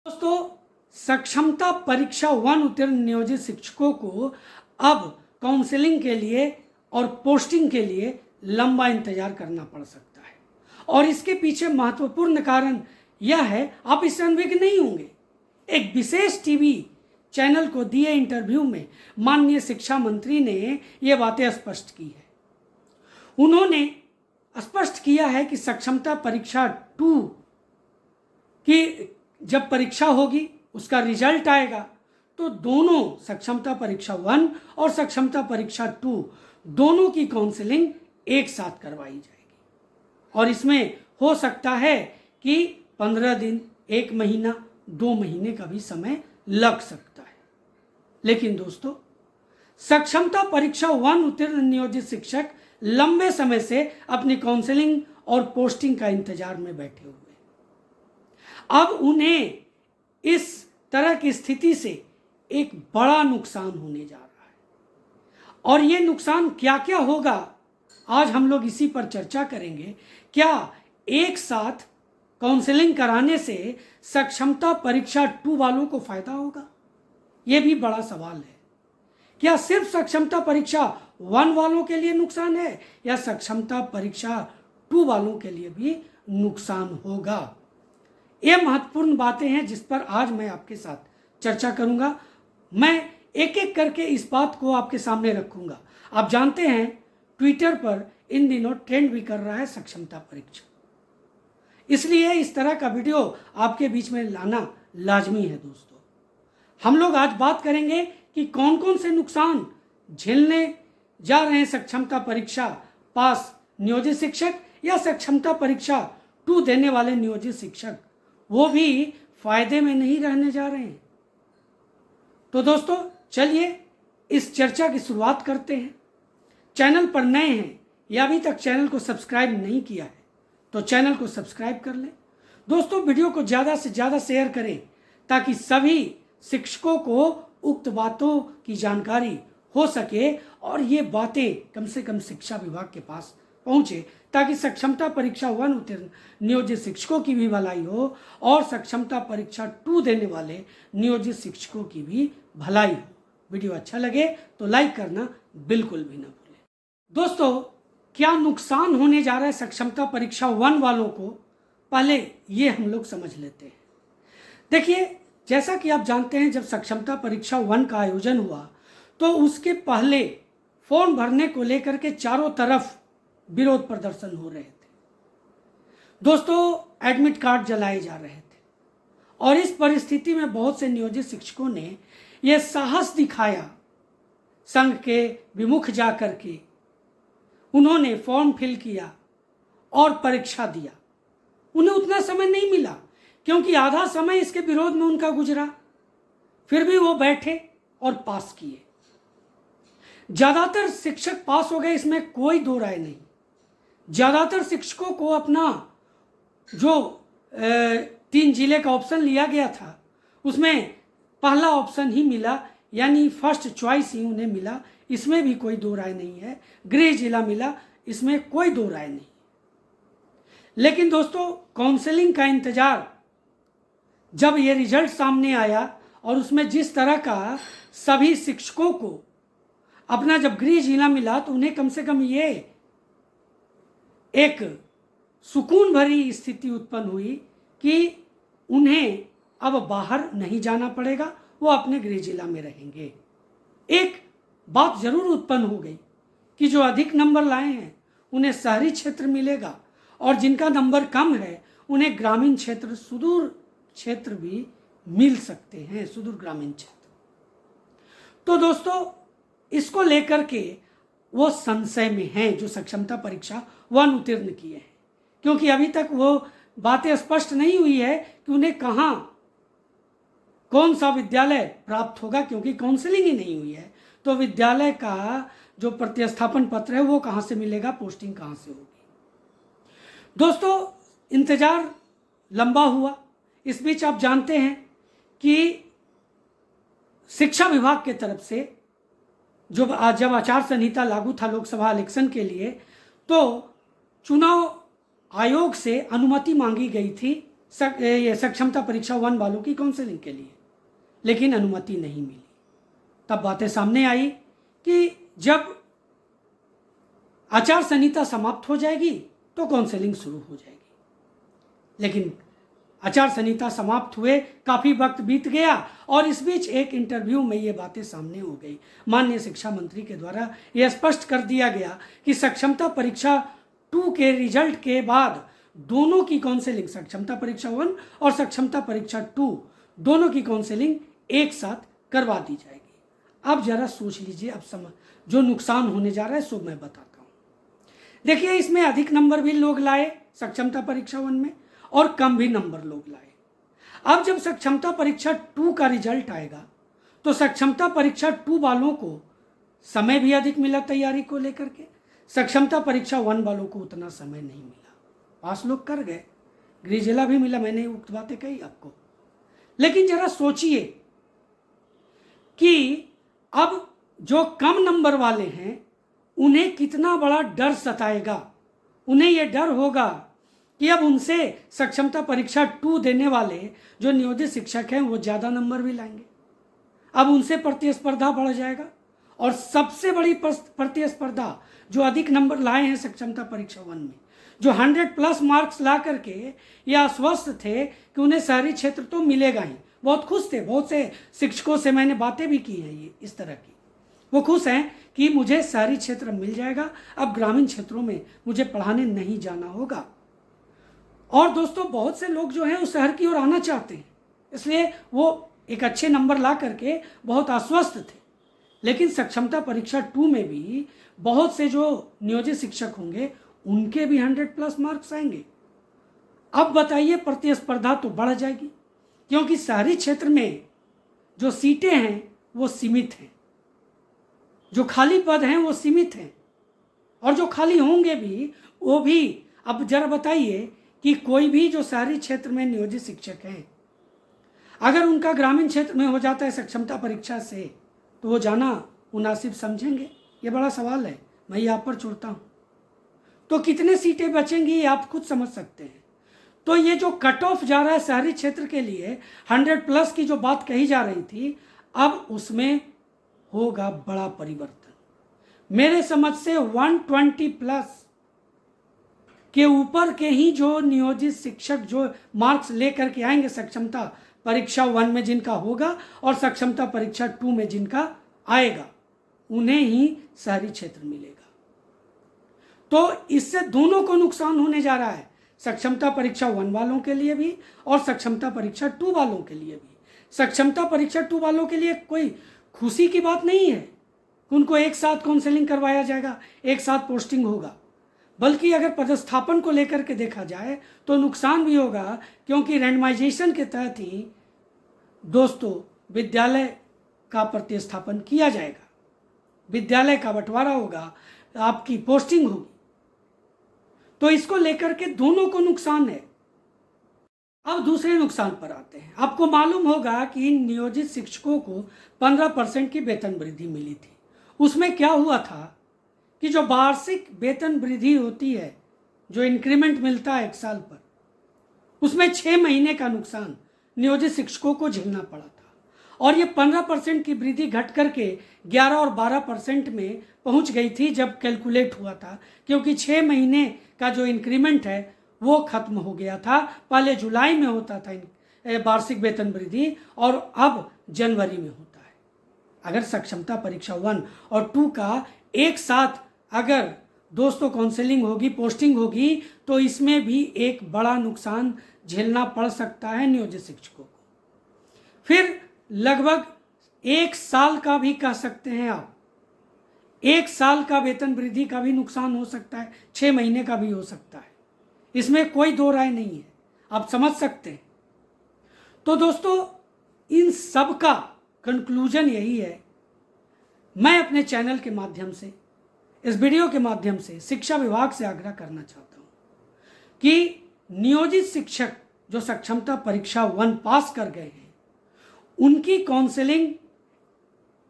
दोस्तों, सक्षमता परीक्षा 1 उत्तीर्ण नियोजित शिक्षकों को अब काउंसलिंग के लिए और पोस्टिंग के लिए लंबा इंतजार करना पड़ सकता है। और इसके पीछे महत्वपूर्ण कारण यह है, आप इससे अनभिज्ञ नहीं होंगे। एक विशेष टीवी चैनल को दिए इंटरव्यू में माननीय शिक्षा मंत्री ने ये बातें स्पष्ट की है। उन्होंने स्पष्ट किया है कि सक्षमता परीक्षा 2 की जब परीक्षा होगी, उसका रिजल्ट आएगा, तो दोनों सक्षमता परीक्षा 1 और सक्षमता परीक्षा 2 दोनों की काउंसलिंग एक साथ करवाई जाएगी। और इसमें हो सकता है कि 15 दिन, 1 महीना, 2 महीने का भी समय लग सकता है। लेकिन दोस्तों, सक्षमता परीक्षा 1 उत्तीर्ण नियोजित शिक्षक लंबे समय से अपनी काउंसलिंग और पोस्टिंग का इंतजार में बैठे हुए। अब उन्हें इस तरह की स्थिति से एक बड़ा नुकसान होने जा रहा है। और ये नुकसान क्या क्या होगा, आज हम लोग इसी पर चर्चा करेंगे। क्या एक साथ काउंसलिंग कराने से सक्षमता परीक्षा 2 वालों को फायदा होगा? ये भी बड़ा सवाल है। क्या सिर्फ सक्षमता परीक्षा 1 वालों के लिए नुकसान है या सक्षमता परीक्षा 2 वालों के लिए भी नुकसान होगा? ये महत्वपूर्ण बातें हैं जिस पर आज मैं आपके साथ चर्चा करूंगा। मैं एक एक करके इस बात को आपके सामने रखूंगा। आप जानते हैं, ट्विटर पर इन दिनों ट्रेंड भी कर रहा है सक्षमता परीक्षा, इसलिए इस तरह का वीडियो आपके बीच में लाना लाजमी है। दोस्तों, हम लोग आज बात करेंगे कि कौन कौन से नुकसान झेलने जा रहे हैं सक्षमता परीक्षा पास नियोजित शिक्षक या सक्षमता परीक्षा 2 देने वाले नियोजित शिक्षक, वो भी फायदे में नहीं रहने जा रहे हैं। तो दोस्तों, चलिए इस चर्चा की शुरुआत करते हैं। चैनल पर नए हैं या अभी तक चैनल को सब्सक्राइब नहीं किया है तो चैनल को सब्सक्राइब कर लें। दोस्तों, वीडियो को ज़्यादा से ज़्यादा शेयर करें ताकि सभी शिक्षकों को उक्त बातों की जानकारी हो सके और ये बातें कम से कम शिक्षा विभाग के पास पहुंचे, ताकि सक्षमता परीक्षा 1 उत्तीर्ण नियोजित शिक्षकों की भी भलाई हो और सक्षमता परीक्षा 2 देने वाले नियोजित शिक्षकों की भी भलाई हो। वीडियो अच्छा लगे तो लाइक करना बिल्कुल भी ना भूलें। दोस्तों, क्या नुकसान होने जा रहा है सक्षमता परीक्षा 1 वालों को, पहले ये हम लोग समझ लेते हैं। देखिए, जैसा कि आप जानते हैं, जब सक्षमता परीक्षा 1 का आयोजन हुआ तो उसके पहले फॉर्म भरने को लेकर के चारों तरफ विरोध प्रदर्शन हो रहे थे। दोस्तों, एडमिट कार्ड जलाए जा रहे थे और इस परिस्थिति में बहुत से नियोजित शिक्षकों ने यह साहस दिखाया, संघ के विमुख जाकर के उन्होंने फॉर्म फिल किया और परीक्षा दिया। उन्हें उतना समय नहीं मिला क्योंकि आधा समय इसके विरोध में उनका गुजरा, फिर भी वो बैठे और पास किए। ज्यादातर शिक्षक पास हो गए, इसमें कोई दो राय नहीं। ज्यादातर शिक्षकों को अपना जो 3 जिले का ऑप्शन लिया गया था उसमें पहला ऑप्शन ही मिला, यानी फर्स्ट चॉइस ही उन्हें मिला, इसमें भी कोई दो राय नहीं है। गृह जिला मिला, इसमें कोई दो राय नहीं। लेकिन दोस्तों, काउंसलिंग का इंतजार, जब ये रिजल्ट सामने आया और उसमें जिस तरह का सभी शिक्षकों को अपना जब गृह जिला मिला तो उन्हें कम से कम ये एक सुकून भरी स्थिति उत्पन्न हुई कि उन्हें अब बाहर नहीं जाना पड़ेगा, वो अपने गृह जिला में रहेंगे। एक बात जरूर उत्पन्न हो गई कि जो अधिक नंबर लाए हैं उन्हें शहरी क्षेत्र मिलेगा और जिनका नंबर कम है उन्हें ग्रामीण क्षेत्र, सुदूर क्षेत्र भी मिल सकते हैं, सुदूर ग्रामीण क्षेत्र। तो दोस्तों, इसको लेकर के वो संशय में हैं जो सक्षमता परीक्षा 1 उत्तीर्ण किए हैं, क्योंकि अभी तक वो बातें स्पष्ट नहीं हुई है कि उन्हें कहाँ कौन सा विद्यालय प्राप्त होगा, क्योंकि काउंसलिंग ही नहीं हुई है। तो विद्यालय का जो प्रतिस्थापन पत्र है वो कहाँ से मिलेगा, पोस्टिंग कहाँ से होगी। दोस्तों, इंतजार लंबा हुआ। इस बीच आप जानते हैं कि शिक्षा विभाग के तरफ से जब आचार संहिता लागू था लोकसभा इलेक्शन के लिए, तो चुनाव आयोग से अनुमति मांगी गई थी ये सक्षमता परीक्षा 1 वालों की काउंसलिंग के लिए, लेकिन अनुमति नहीं मिली। तब बातें सामने आई कि जब आचार संहिता समाप्त हो जाएगी तो काउंसलिंग शुरू हो जाएगी। लेकिन आचार संहिता समाप्त हुए काफ़ी वक्त बीत गया और इस बीच एक इंटरव्यू में ये बातें सामने हो गई। माननीय शिक्षा मंत्री के द्वारा यह स्पष्ट कर दिया गया कि सक्षमता परीक्षा 2 के रिजल्ट के बाद दोनों की काउंसलिंग, सक्षमता परीक्षा 1 और सक्षमता परीक्षा 2 दोनों की काउंसलिंग एक साथ करवा दी जाएगी। अब जरा सोच लीजिए, अब समझ जो नुकसान होने जा रहा है सो मैं बताता हूँ। देखिए, इसमें अधिक नंबर भी लोग लाए सक्षमता परीक्षा 1 में और कम भी नंबर लोग लाए। अब जब सक्षमता परीक्षा 2 का रिजल्ट आएगा तो सक्षमता परीक्षा 2 वालों को समय भी अधिक मिला तैयारी को लेकर के, सक्षमता परीक्षा 1 वालों को उतना समय नहीं मिला। पास लोग कर गए, गृह जिला भी मिला, मैंने उक्त बातें कही आपको। लेकिन जरा सोचिए कि अब जो कम नंबर वाले हैं उन्हें कितना बड़ा डर सताएगा। उन्हें यह डर होगा कि अब उनसे सक्षमता परीक्षा 2 देने वाले जो नियोजित शिक्षक हैं वो ज़्यादा नंबर भी लाएंगे। अब उनसे प्रतिस्पर्धा बढ़ जाएगा और सबसे बड़ी प्रतिस्पर्धा जो अधिक नंबर लाए हैं सक्षमता परीक्षा 1 में, जो 100+ मार्क्स ला करके ये आश्वस्त थे कि उन्हें शहरी क्षेत्र तो मिलेगा ही, बहुत खुश थे। बहुत से शिक्षकों से मैंने बातें भी की हैं ये इस तरह की, वो खुश हैं कि मुझे शहरी क्षेत्र मिल जाएगा, अब ग्रामीण क्षेत्रों में मुझे पढ़ाने नहीं जाना होगा। और दोस्तों, बहुत से लोग जो हैं उस शहर की ओर आना चाहते हैं, इसलिए वो एक अच्छे नंबर ला करके बहुत आश्वस्त थे। लेकिन सक्षमता परीक्षा 2 में भी बहुत से जो नियोजित शिक्षक होंगे उनके भी 100+ मार्क्स आएंगे। अब बताइए, प्रतिस्पर्धा तो बढ़ जाएगी, क्योंकि शहरी क्षेत्र में जो सीटें हैं वो सीमित हैं, जो खाली पद हैं वो सीमित हैं, और जो खाली होंगे भी वो भी। अब जरा बताइए कि कोई भी जो शहरी क्षेत्र में नियोजित शिक्षक हैं, अगर उनका ग्रामीण क्षेत्र में हो जाता है सक्षमता परीक्षा से, तो वो जाना मुनासिब समझेंगे? ये बड़ा सवाल है, मैं ये आप पर छोड़ता हूँ। तो कितने सीटें बचेंगी आप खुद समझ सकते हैं। तो ये जो कट ऑफ जा रहा है शहरी क्षेत्र के लिए 100+ की जो बात कही जा रही थी, अब उसमें होगा बड़ा परिवर्तन। मेरे समझ से 120+ के ऊपर के ही जो नियोजित शिक्षक जो मार्क्स लेकर के आएंगे सक्षमता परीक्षा 1 में जिनका होगा और सक्षमता परीक्षा 2 में जिनका आएगा, उन्हें ही शहरी क्षेत्र मिलेगा। तो इससे दोनों को नुकसान होने जा रहा है, सक्षमता परीक्षा 1 वालों के लिए भी और सक्षमता परीक्षा 2 वालों के लिए भी। सक्षमता परीक्षा 2 वालों के लिए कोई खुशी की बात नहीं है, उनको एक साथ काउंसलिंग करवाया जाएगा, एक साथ पोस्टिंग होगा। बल्कि अगर पदस्थापन को लेकर के देखा जाए तो नुकसान भी होगा, क्योंकि रैंडमाइजेशन के तहत ही दोस्तों विद्यालय का प्रतिस्थापन किया जाएगा, विद्यालय का बंटवारा होगा, आपकी पोस्टिंग होगी। तो इसको लेकर के दोनों को नुकसान है। अब दूसरे नुकसान पर आते हैं। आपको मालूम होगा कि नियोजित शिक्षकों को 15% की वेतन वृद्धि मिली थी। उसमें क्या हुआ था कि जो वार्षिक वेतन वृद्धि होती है, जो इंक्रीमेंट मिलता है 1 साल पर, उसमें 6 महीने का नुकसान नियोजित शिक्षकों को झेलना पड़ा था। और ये 15% की वृद्धि घट करके 11 और 12% में पहुंच गई थी जब कैलकुलेट हुआ था, क्योंकि 6 महीने का जो इंक्रीमेंट है वो खत्म हो गया था। पहले जुलाई में होता था वार्षिक वेतन वृद्धि और अब जनवरी में होता है। अगर सक्षमता परीक्षा 1 और 2 का एक साथ अगर दोस्तों काउंसलिंग होगी, पोस्टिंग होगी, तो इसमें भी एक बड़ा नुकसान झेलना पड़ सकता है नियोजित शिक्षकों को। फिर लगभग 1 साल का भी कह सकते हैं आप, 1 साल का वेतन वृद्धि का भी नुकसान हो सकता है, 6 महीने का भी हो सकता है, इसमें कोई दो राय नहीं है, आप समझ सकते हैं। तो दोस्तों इन सब का कंक्लूजन यही है, मैं अपने चैनल के माध्यम से, इस वीडियो के माध्यम से शिक्षा विभाग से आग्रह करना चाहता हूं कि नियोजित शिक्षक जो सक्षमता परीक्षा 1 पास कर गए हैं उनकी काउंसलिंग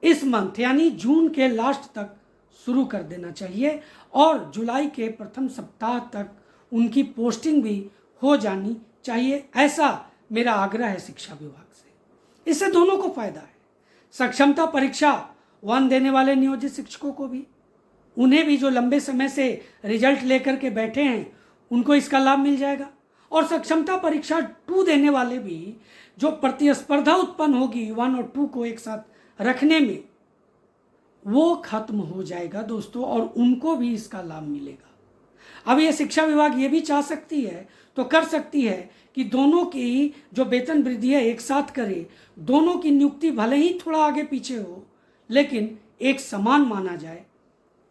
इस मंथ यानी जून के लास्ट तक शुरू कर देना चाहिए और जुलाई के प्रथम सप्ताह तक उनकी पोस्टिंग भी हो जानी चाहिए, ऐसा मेरा आग्रह है शिक्षा विभाग से। इससे दोनों को फायदा है, सक्षमता परीक्षा 1 देने वाले नियोजित शिक्षकों को भी, उन्हें भी जो लंबे समय से रिजल्ट लेकर के बैठे हैं उनको इसका लाभ मिल जाएगा, और सक्षमता परीक्षा 2 देने वाले भी, जो प्रतिस्पर्धा उत्पन्न होगी 1 और 2 को एक साथ रखने में, वो खत्म हो जाएगा दोस्तों, और उनको भी इसका लाभ मिलेगा। अब ये शिक्षा विभाग ये भी चाह सकती है तो कर सकती है कि दोनों की जो वेतन वृद्धि है एक साथ करे, दोनों की नियुक्ति भले ही थोड़ा आगे पीछे हो लेकिन एक समान माना जाए,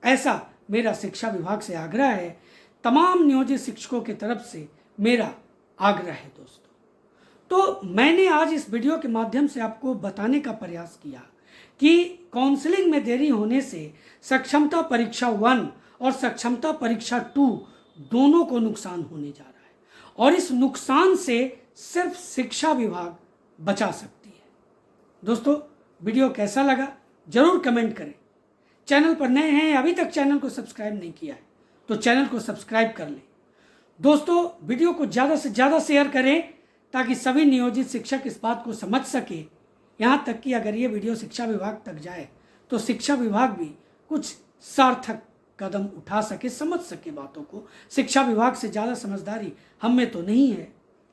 ऐसा मेरा शिक्षा विभाग से आग्रह है। तमाम नियोजित शिक्षकों की तरफ से मेरा आग्रह है दोस्तों। तो मैंने आज इस वीडियो के माध्यम से आपको बताने का प्रयास किया कि काउंसलिंग में देरी होने से सक्षमता परीक्षा 1 और सक्षमता परीक्षा 2 दोनों को नुकसान होने जा रहा है, और इस नुकसान से सिर्फ शिक्षा विभाग बचा सकती है। दोस्तों, वीडियो कैसा लगा जरूर कमेंट करें। चैनल पर नए हैं, अभी तक चैनल को सब्सक्राइब नहीं किया है तो चैनल को सब्सक्राइब कर लें। दोस्तों, वीडियो को ज़्यादा से ज़्यादा शेयर करें ताकि सभी नियोजित शिक्षक इस बात को समझ सके, यहाँ तक कि अगर ये वीडियो शिक्षा विभाग तक जाए तो शिक्षा विभाग भी कुछ सार्थक कदम उठा सके, समझ सके बातों को। शिक्षा विभाग से ज़्यादा समझदारी हम में तो नहीं है,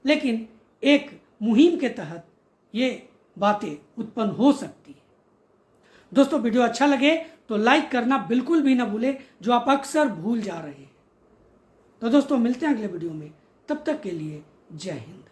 लेकिन एक मुहिम के तहत ये बातें उत्पन्न हो सकती है। दोस्तों, वीडियो अच्छा लगे तो लाइक करना बिल्कुल भी ना भूले, जो आप अक्सर भूल जा रहे हैं। तो दोस्तों, मिलते हैं अगले वीडियो में, तब तक के लिए जय हिंद।